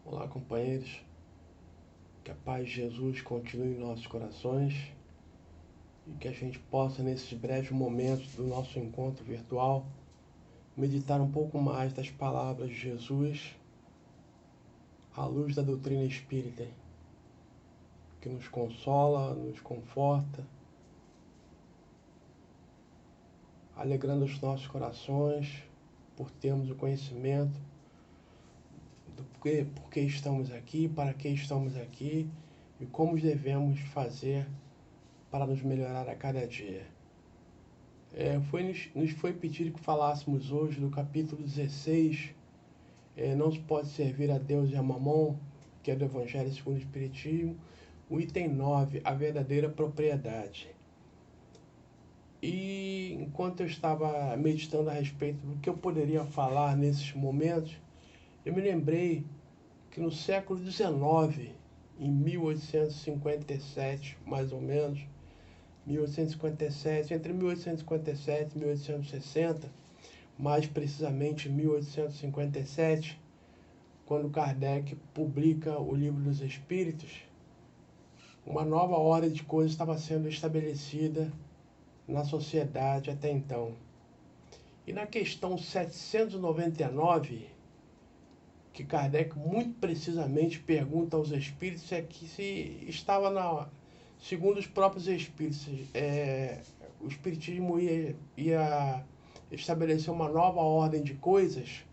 Olá, companheiros. Que a paz de Jesus continue em nossos corações e que a gente possa, nesses breves momentos do nosso encontro virtual, meditar um pouco mais das palavras de Jesus à luz da doutrina espírita, que nos consola, nos conforta, alegrando os nossos corações por termos o conhecimento do porquê estamos aqui, para que estamos aqui e como devemos fazer para nos melhorar a cada dia. Nos foi pedido que falássemos hoje do capítulo 16, não se pode servir a Deus e a Mamon, que é do Evangelho segundo o Espiritismo, o item 9, a verdadeira propriedade. E enquanto eu estava meditando a respeito do que eu poderia falar nesses momentos, eu me lembrei que no século XIX, em 1857, mais ou menos, 1857, entre 1857 e 1860, mais precisamente em 1857, quando Kardec publica o Livro dos Espíritos, uma nova ordem de coisas estava sendo estabelecida na sociedade até então. E na questão 799, que Kardec muito precisamente pergunta aos espíritos é que se estava segundo os próprios espíritos, o espiritismo ia estabelecer uma nova ordem de coisas.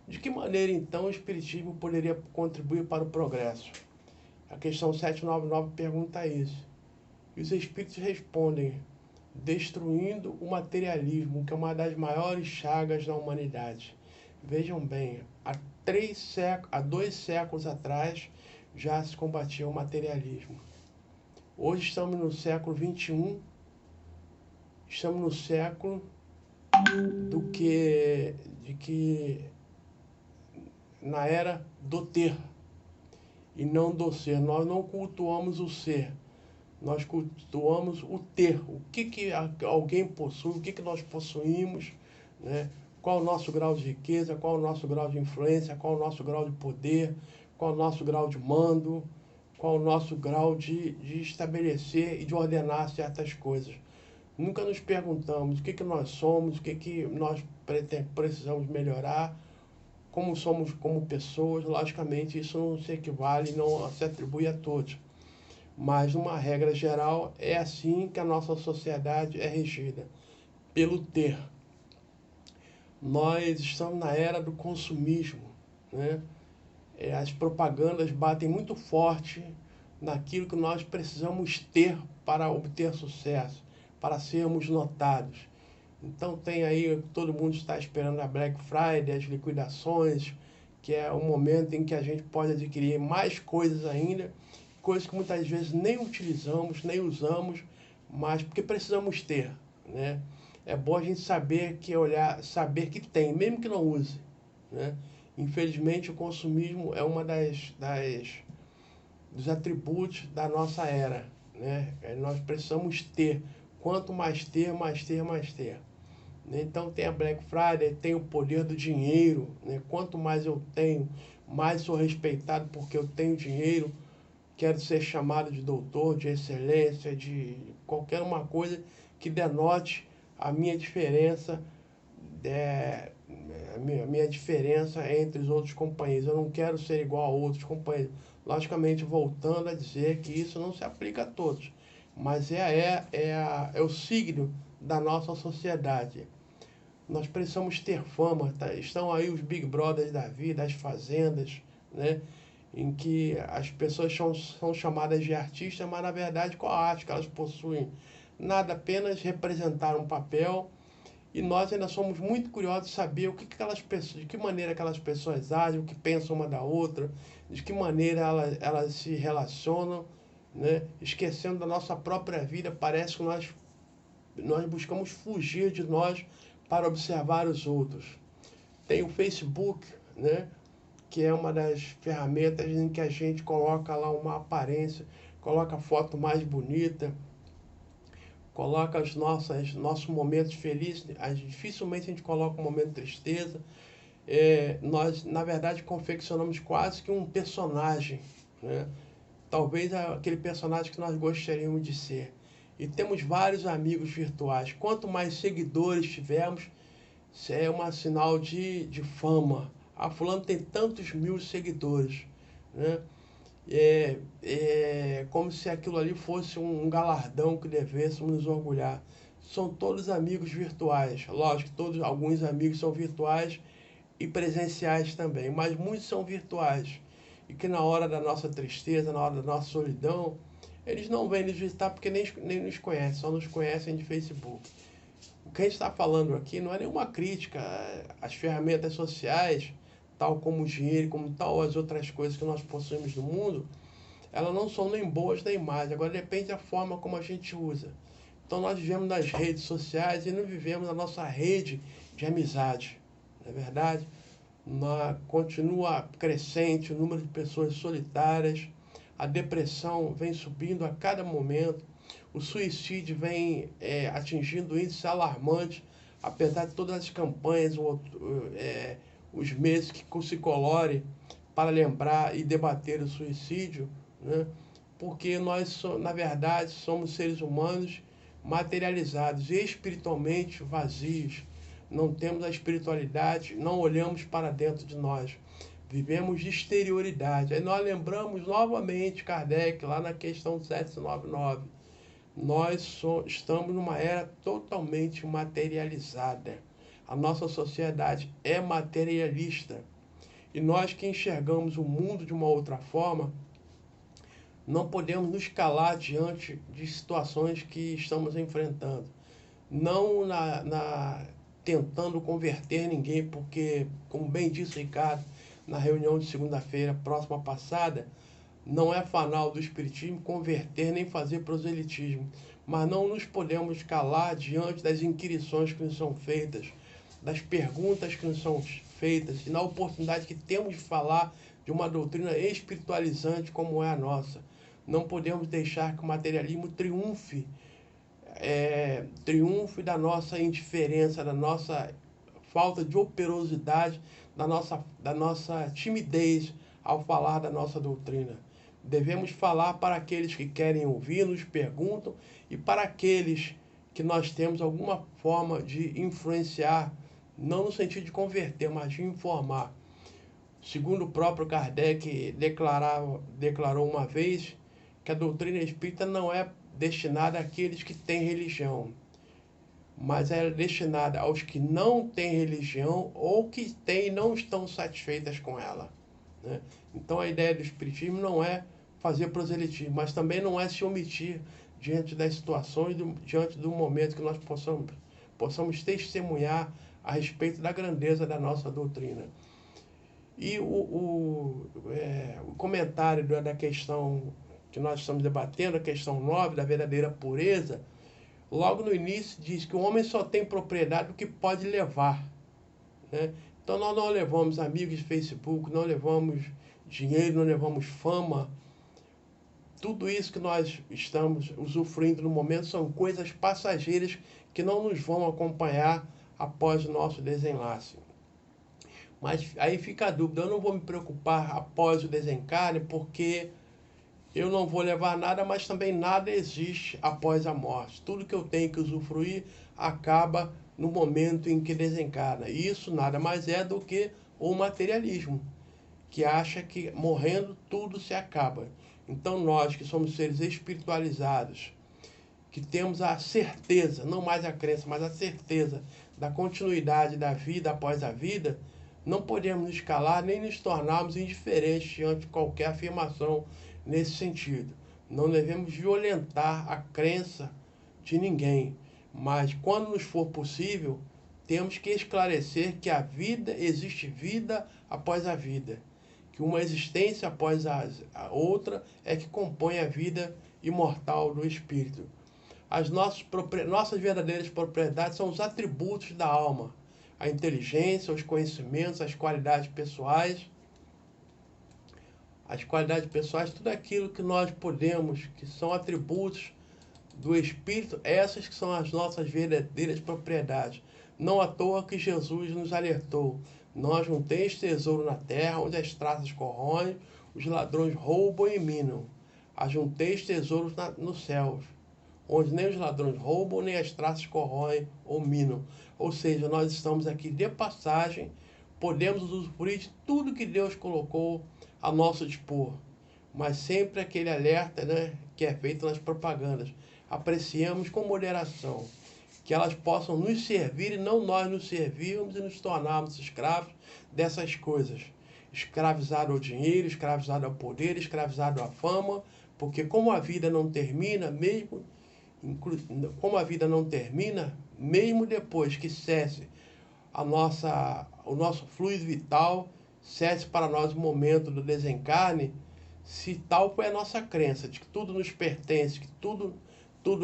De que maneira então o espiritismo poderia contribuir para o progresso? A questão 799 pergunta isso. E os espíritos respondem: destruindo o materialismo, que é uma das maiores chagas da humanidade. Vejam bem, há 2 séculos atrás já se combatia o materialismo. Hoje estamos no século XXI, estamos no século de que na era do ter e não do ser. Nós não cultuamos o ser, nós cultuamos o ter. O que alguém possui, o que nós possuímos, né? Qual o nosso grau de riqueza, qual o nosso grau de influência, qual o nosso grau de poder, qual o nosso grau de mando, qual o nosso grau de estabelecer e de ordenar certas coisas. Nunca nos perguntamos o que nós somos, o que nós precisamos melhorar, como somos como pessoas. Logicamente, isso não se equivale, não se atribui a todos. Mas, numa regra geral, é assim que a nossa sociedade é regida, pelo ter. Nós estamos na era do consumismo, né? As propagandas batem muito forte naquilo que nós precisamos ter para obter sucesso, para sermos notados. Então tem aí, todo mundo está esperando a Black Friday, as liquidações, que é o momento em que a gente pode adquirir mais coisas ainda, coisas que muitas vezes nem utilizamos, nem usamos, mas porque precisamos ter, né? É bom a gente saber saber que tem, mesmo que não use, né? Infelizmente, o consumismo é uma dos atributos da nossa era, né? Nós precisamos ter. Quanto mais ter, mais ter, mais ter. Então tem a Black Friday, tem o poder do dinheiro, né? Quanto mais eu tenho, mais sou respeitado porque eu tenho dinheiro. Quero ser chamado de doutor, de excelência, de qualquer uma coisa que denote a minha diferença, a minha diferença entre os outros companheiros. Eu não quero ser igual a outros companheiros. Logicamente, voltando a dizer que isso não se aplica a todos, mas é o signo da nossa sociedade. Nós precisamos ter fama, tá? Estão aí os Big Brothers da vida, as fazendas, né? Em que as pessoas são chamadas de artistas, mas na verdade qual a arte que elas possuem? Nada, apenas representar um papel. E nós ainda somos muito curiosos de saber o que aquelas pessoas, de que maneira aquelas pessoas agem, o que pensam uma da outra, de que maneira elas se relacionam, né? Esquecendo da nossa própria vida. Parece que nós buscamos fugir de nós para observar os outros. Tem o Facebook, né? Que é uma das ferramentas em que a gente coloca lá uma aparência, coloca a foto mais bonita, coloca nossos momentos felizes. Dificilmente a gente coloca um momento de tristeza. nós, na verdade, confeccionamos quase que um personagem, né? Talvez aquele personagem que nós gostaríamos de ser. E temos vários amigos virtuais. Quanto mais seguidores tivermos, é um sinal de fama. Ah, fulano tem tantos mil seguidores, né? Como se aquilo ali fosse um galardão que devêssemos nos orgulhar. São todos amigos virtuais. Lógico, alguns amigos são virtuais e presenciais também, mas muitos são virtuais. E que na hora da nossa tristeza, na hora da nossa solidão, eles não vêm nos visitar porque nem nos conhecem, só nos conhecem de Facebook. O que a gente está falando aqui não é nenhuma crítica às ferramentas sociais, tal como o dinheiro, como tal as outras coisas que nós possuímos no mundo, elas não são nem boas nem más, agora depende da forma como a gente usa. Então nós vivemos nas redes sociais e não vivemos na nossa rede de amizade, não é verdade? Continua crescente o número de pessoas solitárias, a depressão vem subindo a cada momento, o suicídio vem atingindo índices alarmantes, apesar de todas as campanhas, os meses que se colore para lembrar e debater o suicídio, né? Porque nós, na verdade, somos seres humanos materializados e espiritualmente vazios. Não temos a espiritualidade, não olhamos para dentro de nós. Vivemos de exterioridade. Aí nós lembramos novamente Kardec, lá na questão 799. Nós estamos numa era totalmente materializada. A nossa sociedade é materialista. E nós que enxergamos o mundo de uma outra forma, não podemos nos calar diante de situações que estamos enfrentando. Não tentando converter ninguém, porque, como bem disse Ricardo, na reunião de segunda-feira próxima passada, não é fanal do Espiritismo converter nem fazer proselitismo, mas não nos podemos calar diante das inquirições que nos são feitas, das perguntas que nos são feitas, e na oportunidade que temos de falar de uma doutrina espiritualizante como é a nossa. Não podemos deixar que o materialismo triunfe da nossa indiferença, da nossa falta de operosidade, da nossa timidez ao falar da nossa doutrina. Devemos falar para aqueles que querem ouvir, nos perguntam, e para aqueles que nós temos alguma forma de influenciar, não no sentido de converter, mas de informar. Segundo o próprio Kardec declarou uma vez que a doutrina espírita não é destinada àqueles que têm religião, mas é destinada aos que não têm religião ou que têm e não estão satisfeitas com ela, né? Então a ideia do Espiritismo não é fazer proselitismo, mas também não é se omitir diante das situações, diante do momento que nós possamos testemunhar a respeito da grandeza da nossa doutrina. E o comentário da questão que nós estamos debatendo, a questão 9, da verdadeira pureza, logo no início diz que o homem só tem propriedade do que pode levar, né? Então nós não levamos amigos de Facebook, não levamos dinheiro, não levamos fama. Tudo isso que nós estamos usufruindo no momento são coisas passageiras que não nos vão acompanhar após o nosso desenlace. Mas aí fica a dúvida, eu não vou me preocupar após o desencarne, porque eu não vou levar nada, mas também nada existe após a morte. Tudo que eu tenho que usufruir acaba no momento em que desencarna. E isso nada mais é do que o materialismo, que acha que morrendo tudo se acaba. Então nós que somos seres espiritualizados, que temos a certeza, não mais a crença, mas a certeza da continuidade da vida após a vida, não podemos nos calar nem nos tornarmos indiferentes diante de qualquer afirmação nesse sentido. Não devemos violentar a crença de ninguém, mas quando nos for possível, temos que esclarecer que a vida, existe vida após a vida, que uma existência após a outra é que compõe a vida imortal do espírito. As nossas verdadeiras propriedades são os atributos da alma, a inteligência, os conhecimentos, as qualidades pessoais, tudo aquilo que nós podemos, que são atributos do Espírito, essas que são as nossas verdadeiras propriedades. Não à toa que Jesus nos alertou, Não ajunteis tesouro na terra, onde as traças corroem, os ladrões roubam e minam. Ajunteis tesouros nos céus, onde nem os ladrões roubam, nem as traças corroem ou minam. Ou seja, nós estamos aqui de passagem, podemos usufruir de tudo que Deus colocou a nosso dispor. Mas sempre aquele alerta, né, que é feito nas propagandas. Apreciamos com moderação, que elas possam nos servir e não nós nos servirmos e nos tornarmos escravos dessas coisas. Escravizado ao dinheiro, escravizado ao poder, escravizado à fama, porque como a vida não termina, mesmo depois que cesse o nosso fluido vital, cesse para nós o momento do desencarne, se tal foi a nossa crença de que tudo nos pertence, que tudo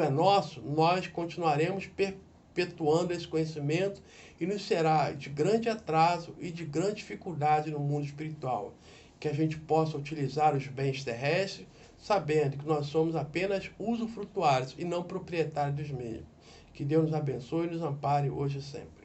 é nosso, nós continuaremos perpetuando esse conhecimento e nos será de grande atraso e de grande dificuldade no mundo espiritual. Que a gente possa utilizar os bens terrestres, sabendo que nós somos apenas usufrutuários e não proprietários dos mesmos. Que Deus nos abençoe e nos ampare hoje e sempre.